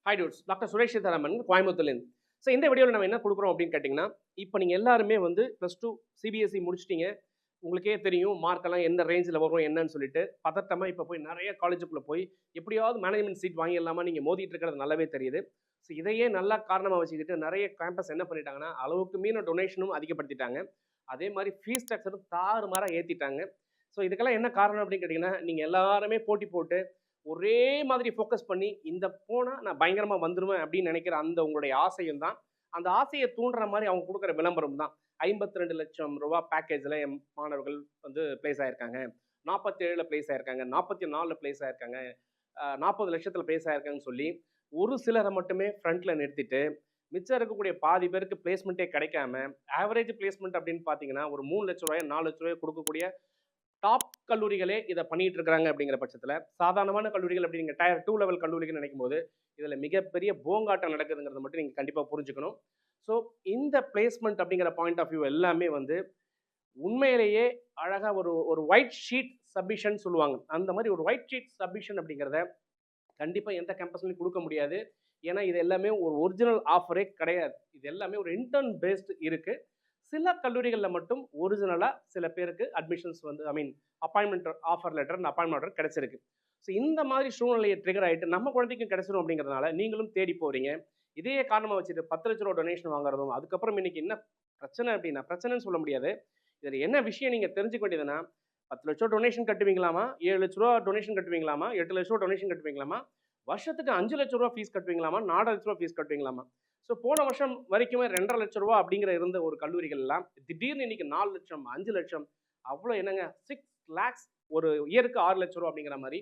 Hi dudes, doctor Suresh Sitharaman கோயம்புத்தூர்லேருந்து. So இந்த வீடியோவில் நம்ம என்ன கொடுக்குறோம் அப்படின்னு கேட்டிங்கன்னா, இப்போ நீங்கள் எல்லாருமே வந்து +2 சிபிஎஸ்சி முடிச்சிட்டீங்க. உங்களுக்கே தெரியும் மார்க்கெல்லாம் எந்த ரேஞ்சில் வரும் என்னன்னு சொல்லிட்டு பதட்டமாக இப்போ போய் நிறைய காலேஜுக்குள்ளே போய் எப்படியாவது மேனேஜ்மெண்ட் சீட் வாங்கிடலாமா நீங்கள் மோதிட்டு இருக்கிறது நல்லாவே தெரியுது. ஸோ இதையே நல்லா காரணமாக வச்சுக்கிட்டு நிறைய கேம்பஸ் என்ன பண்ணிட்டாங்கன்னா, அளவுக்கு மீன டொனேஷனும் அதிகப்படுத்திட்டாங்க. அதே மாதிரி ஃபீஸ் ஸ்ட்ரக்சரும் தாறுமாறாக ஏற்றிட்டாங்க. ஸோ இதுக்கெல்லாம் என்ன காரணம் அப்படின்னு கேட்டிங்கன்னா, நீங்கள் எல்லாருமே போட்டி போட்டு ஒரே மாதிரி ஃபோக்கஸ் பண்ணி இந்த போனால் நான் பயங்கரமாக வந்துடுவேன் அப்படின்னு நினைக்கிற அந்த உங்களுடைய ஆசையும் தான், அந்த ஆசையை தூண்டுற மாதிரி அவங்க கொடுக்குற விளம்பரம் தான். 52 லட்சம் ரூபா பேக்கேஜில் என் மாணவர்கள் வந்து பிளேஸ் ஆகியிருக்காங்க, 47 பிளேஸ் ஆகியிருக்காங்க, 44 பிளேஸ் ஆகியிருக்காங்க, 40 லட்சத்தில் பிளேஸ் ஆகியிருக்காங்கன்னு சொல்லி ஒரு சிலரை மட்டுமே ஃப்ரண்ட்டில் நிறுத்திட்டு மிச்சம் இருக்கக்கூடிய பாதி பேருக்கு பிளேஸ்மெண்ட்டே கிடைக்காம ஆவரேஜ் பிளேஸ்மெண்ட் அப்படின்னு பார்த்தீங்கன்னா ஒரு 3 லட்ச ரூபாய் 4 லட்ச ரூபாய் கொடுக்கக்கூடிய டாப் கல்லூரிகளே இதை பண்ணிட்டு இருக்கிறாங்க. அப்படிங்கிற பட்சத்தில் சாதாரணமான கல்லூரிகள் அப்படி நீங்கள் டயர் 2 லெவல் கல்லூரிகள் நினைக்கும் போது இதில் மிகப்பெரிய போங்காட்டம் நடக்குதுங்கிறத மட்டும் நீங்கள் கண்டிப்பாக புரிஞ்சுக்கணும். ஸோ இந்த பிளேஸ்மெண்ட் அப்படிங்கிற பாயிண்ட் ஆஃப் வியூ எல்லாமே வந்து உண்மையிலேயே அழகாக ஒரு ஒரு ஒயிட் ஷீட் சப்மிஷன் சொல்லுவாங்க. அந்த மாதிரி ஒரு ஒயிட் ஷீட் சப்மிஷன் அப்படிங்கிறத கண்டிப்பாக எந்த கேம்பஸ்லையும் கொடுக்க முடியாது. ஏன்னா இது எல்லாமே ஒரு ஒரிஜினல் ஆஃபரே கிடையாது. இது எல்லாமே ஒரு இன்டர்ன் பேஸ்டு இருக்குது. சில கல்லூரிகளில் மட்டும் ஒரிஜினலாக சில பேருக்கு அட்மிஷன்ஸ் வந்து appointment offer letter appointment order கிடைச்சிருக்கு. ஸோ இந்த மாதிரி சூழ்நிலையை ட்ரிகர் ஆகிட்டு நம்ம குழந்தைக்கும் கிடைச்சிடும் அப்படிங்கிறதுனால நீங்களும் தேடி போகிறீங்க. இதே காரணமாக வச்சுட்டு 10 லட்ச ரூபா டொனேஷன் வாங்குறதும் அதுக்கப்புறம் இன்னைக்கு என்ன பிரச்சனை அப்படின்னா, பிரச்சனைன்னு சொல்ல முடியாது, இதில் என்ன விஷயம் நீங்கள் தெரிஞ்சுக்க வேண்டியதுன்னா, 10 லட்ச ரூபா டொனேஷன் கட்டுவீங்களாமா, 7 லட்ச ரூபா டொனேஷன் கட்டுவீங்களாமா, 8 லட்ச ரூபா டொனேஷன் கட்டுவீங்களாமா, வருஷத்துக்கு 5 லட்ச ரூபா ஃபீஸ் கட்டுவீங்களாமா, 4 லட்ச ரூபா ஃபீஸ் கட்டுவீங்களாமா. ஸோ போன வருஷம் வரைக்குமே 2.5 லட்ச ரூபா அப்படிங்கிற இருந்த ஒரு கல்லூரிகள்லாம் திடீர்னு இன்னைக்கு 4 லட்சம் 5 லட்சம் அவ்வளோ என்னங்க 6 lakhs ஒரு இயருக்கு 6 லட்ச ரூபா அப்படிங்கிற மாதிரி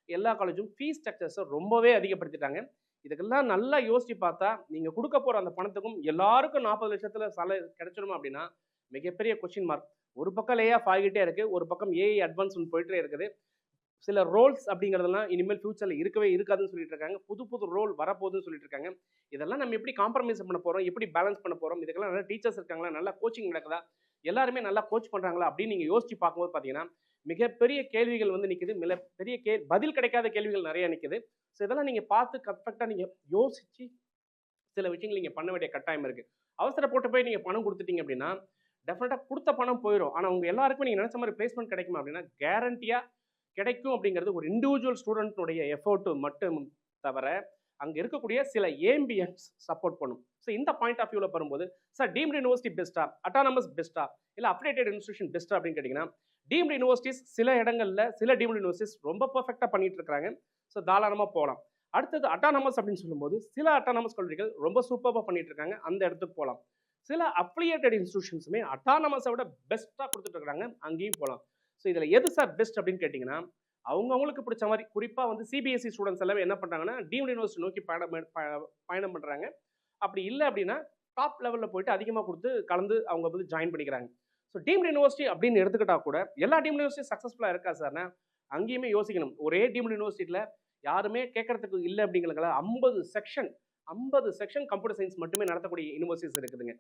எல்லா காலேஜும் ஃபீஸ் ஸ்ட்ரக்சர்ஸை ரொம்பவே அதிகப்படுத்திட்டாங்க. இதுக்கெல்லாம் நல்லா யோசிச்சு பார்த்தா நீங்கள் கொடுக்க போகிற அந்த பணத்துக்கும் எல்லாருக்கும் 40 லட்சத்தில் கிடைச்சிடுமா அப்படின்னா மிகப்பெரிய கொஸ்டின் மார்க். ஒரு பக்கம் லே ஆஃப் ஆகிட்டே இருக்குது, ஒரு பக்கம் ஏஐ அட்வான்ஸ் போயிட்டே இருக்குது. சில ரோல்ஸ் அப்படிங்கிறதெல்லாம் இனிமேல் ஃபியூச்சரில் இருக்கவே இருக்காதுன்னு சொல்லிட்டு இருக்காங்க. புது புது ரோல் வரப்போகுதுன்னு சொல்லிட்டு இருக்காங்க. இதெல்லாம் நம்ம எப்படி காம்ப்ரமைஸ் பண்ண போகிறோம், எப்படி பேலன்ஸ் பண்ண போகிறோம், இதுக்கெல்லாம் நல்லா டீச்சர்ஸ் இருக்காங்களா, நல்லா கோச்சிங் நடக்குதா, எல்லாருமே நல்லா கோச் பண்ணுறாங்களா அப்படின்னு நீங்கள் யோசிச்சு பார்க்கும்போது பார்த்தீங்கன்னா மிகப்பெரிய கேள்விகள் வந்து நிற்குது. பெரிய பதில் கிடைக்காத கேள்விகள் நிறைய நிற்குது. ஸோ இதெல்லாம் நீங்கள் பார்த்து கரெக்டாக நீங்கள் யோசிச்சு சில விஷயங்கள் நீங்கள் பண்ண வேண்டிய கட்டாயம் இருக்குது. அவசரப்பட்டு போய் நீங்கள் பணம் கொடுத்துட்டீங்க அப்படின்னா டெஃபினட்டாக கொடுத்த பணம் போயிடும். ஆனால் உங்கள் எல்லாருக்கும் நீங்கள் நினச்ச மாதிரி பிளேஸ்மெண்ட் கிடைக்குமா அப்படின்னா கேரண்டியாக கிடைக்கும். அப்படிங்கிறது ஒரு இண்டிவிஜுவல் ஸ்டூடெண்ட்னுடைய எஃபோர்ட் மட்டும் தவிர அங்கே இருக்கக்கூடிய சில ஏம்பியன்ஸ் சப்போர்ட் பண்ணும். ஸோ இந்த பாயிண்ட் ஆஃப் வியூவில் வரும்போது சார் டீம்டு யூனிவர்சிட்டி பெஸ்ட்டா, அட்டானமஸ் பெஸ்ட்டா, இல்லை அப்டேட்டட் இன்ஸ்டியூஷன் பெஸ்ட்டா அப்படின்னு கேட்டிங்கன்னா டீம்டு யூனிவர்சிட்டிஸ் சில இடங்களில் சில டீம்டு யூனிவர்சிட்டிஸ் ரொம்ப பர்ஃபெக்டாக பண்ணிட்டு இருக்காங்க. ஸோ தாராளமாக போகலாம். அடுத்தது அட்டானமஸ் அப்படின்னு சொல்லும்போது சில அட்டானமஸ் கல்லூரிகள் ரொம்ப சூப்பராக பண்ணிட்டு இருக்காங்க, அந்த இடத்துக்கு போகலாம். சில அஃபிலியேட்டட் இன்ஸ்டியூஷன்ஸுமே அட்டானமஸை விட பெஸ்ட்டாக கொடுத்துட்டு இருக்காங்க, அங்கேயும் போகலாம். ஸோ இதில் எது சார் பெஸ்ட் அப்படின்னு கேட்டிங்கன்னா அவங்களுக்கு பிடிச்ச மாதிரி குறிப்பாக வந்து சிபிஎஸ்சி ஸ்டூடெண்ட்ஸ் எல்லாமே என்ன பண்ணுறாங்கன்னா டீம்டு யூனிவர்சிட்டி நோக்கி பயணம் பண்ணுறாங்க. அப்படி இல்லை அப்படின்னா டாப் லெவலில் போயிட்டு அதிகமாக கொடுத்து கலந்து அவங்க வந்து ஜாயின் பண்ணிக்கிறாங்க. ஸோ டீம்டு யூனிவர்சிட்டி அப்படின்னு எடுத்துக்கிட்டா கூட எல்லா டீம்டு யூனிவர்சிட்டி சக்ஸஸ்ஃபுல்லாக இருக்கா சார்னா அங்கேயுமே யோசிக்கணும். ஒரே டீம்டு யூனிவர்சிட்டியில் யாருமே கேட்கறதுக்கு இல்லை அப்படிங்கிறதுல 50 செக்ஷன் கம்ப்யூட்டர் சயின்ஸ் மட்டுமே நடத்தக்கூடிய யூனிவர்சிட்டிஸ் இருக்குதுங்க.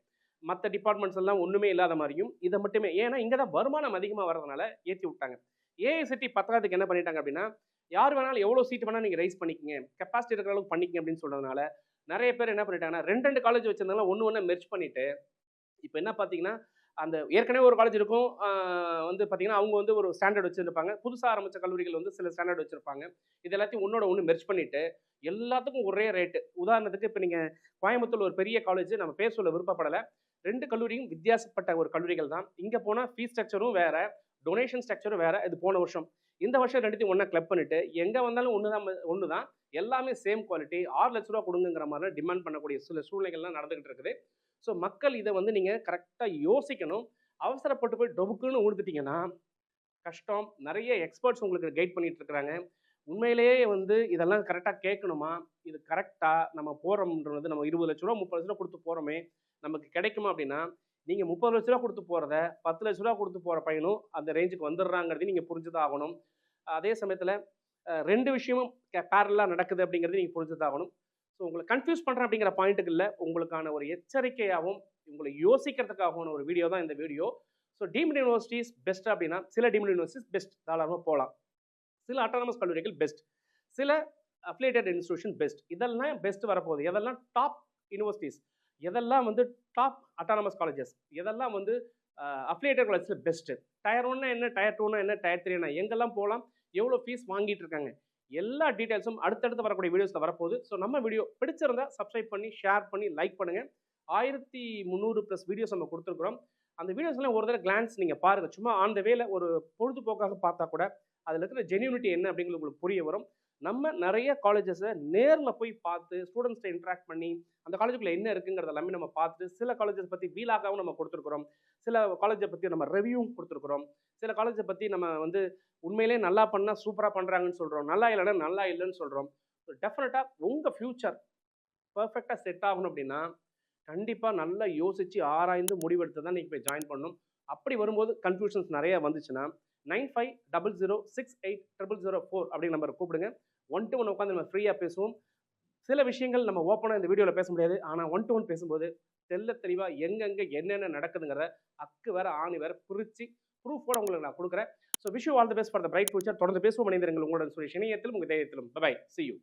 மற்ற டிபார்ட்மெண்ட்ஸ் எல்லாம் ஒன்றுமே இல்லாத மாதிரியும் இதை மட்டுமே, ஏன்னா இங்கே தான் வருமானம் அதிகமாக வரதுனால ஏற்றி விட்டாங்க. ஏஐசிடி பத்தாவதுக்கு என்ன பண்ணிட்டாங்க அப்படின்னா யார் வேணாலும் எவ்வளோ சீட் வேணாலும் நீங்கள் ரைஸ் பண்ணிக்கங்க, கெப்பாசிட்டி இருக்கிற அளவுக்கு பண்ணிக்கங்க அப்படின்னு சொல்றதுனால நிறைய பேர் என்ன பண்ணிட்டாங்கன்னா 2 காலேஜ் வச்சிருந்தாலும் ஒன்று மெர்ஜ் பண்ணிட்டு இப்போ என்ன பார்த்தீங்கன்னா அந்த ஏற்கனவே ஒரு காலேஜ் இருக்கும் வந்து பார்த்தீங்கன்னா அவங்க வந்து ஒரு ஸ்டாண்டர்ட் வச்சுருப்பாங்க, புதுசாக ஆரம்பித்த கல்லூரிகள் வந்து சில ஸ்டாண்டர்ட் வச்சுருப்பாங்க. இது எல்லாத்தையும் ஒன்று மெர்ஜ் பண்ணிட்டு எல்லாத்துக்கும் ஒரே ரேட்டு. உதாரணத்துக்கு இப்போ நீங்கள் கோயம்புத்தூர் ஒரு பெரிய காலேஜ், நம்ம பேர் சொல்ல விருப்பப்படலை, 2 கல்லூரியும் வித்தியாசப்பட்ட ஒரு கல்லூரிகள் தான். இங்கே போனால் ஃபீஸ் ஸ்ட்ரக்சரும் வேற, டொனேஷன் ஸ்ட்ரக்சரும் வேற. இது போன வருஷம். இந்த வருஷம் ரெண்டுத்தையும் ஒன்றா கிளப் பண்ணிட்டு எங்கே வந்தாலும் ஒன்று தான், எல்லாமே சேம் குவாலிட்டி, 6 லட்ச ரூபா கொடுங்கிற மாதிரி டிமாண்ட் பண்ணக்கூடிய சில சூழ்நிலைகள்லாம் நடந்துகிட்டு இருக்குது. ஸோ மக்கள் இதை வந்து நீங்கள் கரெக்டாக யோசிக்கணும். அவசரப்பட்டு போய் டொபுக்குன்னு உழுதுட்டீங்கன்னா கஷ்டம். நிறைய எக்ஸ்பர்ட்ஸ் உங்களுக்கு கைட் பண்ணிட்டு இருக்கிறாங்க. உண்மையிலேயே வந்து இதெல்லாம் கரெக்டாக கேட்கணுமா, இது கரெக்டாக நம்ம போகிறோம்ன்றது, நம்ம 20 லட்ச ரூபா 30 லட்ச ரூபா கொடுத்து போகிறோமே நமக்கு கிடைக்குமா அப்படின்னா நீங்கள் 30 லட்ச ரூபா கொடுத்து போகிறத 10 லட்ச ரூபா கொடுத்து போகிற பையனும் அந்த ரேஞ்சுக்கு வந்துடுறாங்கிறதையும் நீங்கள் புரிஞ்சுதான் ஆகணும். அதே சமயத்தில் 2 விஷயமும் பேரலாக நடக்குது அப்படிங்கிறது நீங்கள் புரிஞ்சுதான் ஆகணும். ஸோ உங்களை கன்ஃபியூஸ் பண்ணுறேன் அப்படிங்கிற பாயிண்ட்டுக்கு இல்லை, உங்களுக்கான ஒரு எச்சரிக்கையாகவும் உங்களை யோசிக்கிறதுக்காகவும் ஒரு வீடியோ தான் இந்த video. So deemed universities best அப்படின்னா சில டீம்டு யூனிவர்சிட்டிஸ் பெஸ்ட் தாராளமாக போகலாம். சில அட்டானமஸ் கல்லூரிகள் பெஸ்ட், சில அஃபிலியேட்டட் இன்ஸ்டிடியூஷன் பெஸ்ட், இதெல்லாம் பெஸ்ட் வரப்போகுது, எதெல்லாம் டாப் யூனிவர்சிட்டிஸ், எதெல்லாம் வந்து டாப் அட்டானமஸ் காலேஜஸ், எதெல்லாம் வந்து அஃபிலியேட்டட் காலேஜஸில் பெஸ்ட்டு, டயர் 1 என்ன, டயர் 2 என்ன, டயர் 3 என்ன, எங்கெல்லாம் போகலாம், எவ்வளோ ஃபீஸ் வாங்கிட்டு இருக்காங்க, எல்லா டீட்டெயில்ஸும் அடுத்தடுத்து வரக்கூடிய வீடியோஸில் வரப்போகுது. ஸோ நம்ம வீடியோ பிடிச்சிருந்தா சப்ஸ்கிரைப் பண்ணி, ஷேர் பண்ணி, லைக் பண்ணுங்கள். 1300+ வீடியோஸ் நம்ம கொடுத்துருக்குறோம். அந்த வீடியோஸ்லாம் ஒரு தடவை கிளான்ஸ் நீங்கள் பாருங்கள். சும்மா ஆன் த வேல ஒரு பொழுதுபோக்காக பார்த்தா கூட அதில் இருக்கிற ஜென்யூனிட்டி என்ன அப்படிங்கிறது உங்களுக்கு புரிய வரும். நம்ம நிறைய காலேஜஸை நேரில் போய் பார்த்து ஸ்டூடெண்ட்ஸ்ட்டை இன்ட்ராக்ட் பண்ணி அந்த காலேஜுக்குள்ளே என்ன இருக்குங்கிறது எல்லாமே நம்ம பார்த்துட்டு, சில காலேஜஸ் பற்றி வீலாகவும் நம்ம கொடுத்துருக்குறோம், சில காலேஜை பற்றி நம்ம ரிவ்யூவும் கொடுத்துருக்குறோம், சில காலேஜை பற்றி நம்ம வந்து உண்மையிலே நல்லா பண்ணால் சூப்பராக பண்ணுறாங்கன்னு சொல்கிறோம், நல்லா இல்லைன்னா நல்லா இல்லைன்னு சொல்கிறோம். ஸோ டெஃபினட்டாக உங்கள் ஃப்யூச்சர் பர்ஃபெக்டாக செட் ஆகணும் அப்படின்னா கண்டிப்பாக நல்லா யோசித்து ஆராய்ந்து முடிவெடுத்து தான் நீங்கள் போய் ஜாயின் பண்ணணும். அப்படி வரும்போது கன்ஃபியூஷன்ஸ் நிறைய வந்துச்சுன்னா 9500680004 அப்படிங்கிற நம்பரை கூப்பிடுங்க. 1 to 1 உட்காந்து நம்ம ஃப்ரீயாக பேசுவோம். சில விஷயங்கள் நம்ம ஓப்பனாக இந்த வீடியோவில் பேச முடியாது, ஆனால் 1 to 1 பேசும்போது தெளிவாக எங்கெங்கே என்னென்ன நடக்குதுங்கிறத அக்கு வேற ஆணி வேற பிரித்து ப்ரூஃபோட உங்களுக்கு நான் கொடுக்குறேன். So wish you all the best for the bright future. தொடர்ந்து பேசுவோம். மனிதர்கள் உங்களுடன் சொல்லி இணையத்திலும் உங்கள் தைரியத்திலும். By, see you.